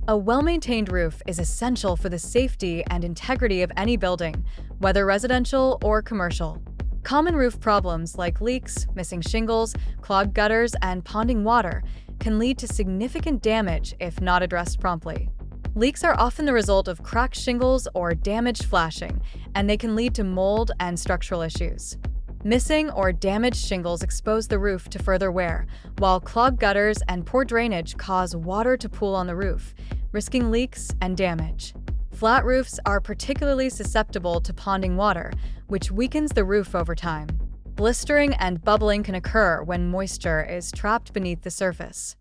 A well-maintained roof is essential for the safety and integrity of any building, whether residential or commercial. Common roof problems like leaks, missing shingles, clogged gutters, and ponding water can lead to significant damage if not addressed promptly. Leaks are often the result of cracked shingles or damaged flashing, and they can lead to mold and structural issues. Missing or damaged shingles expose the roof to further wear, while clogged gutters and poor drainage cause water to pool on the roof, risking leaks and damage. Flat roofs are particularly susceptible to ponding water, which weakens the roof over time. Blistering and bubbling can occur when moisture is trapped beneath the surface.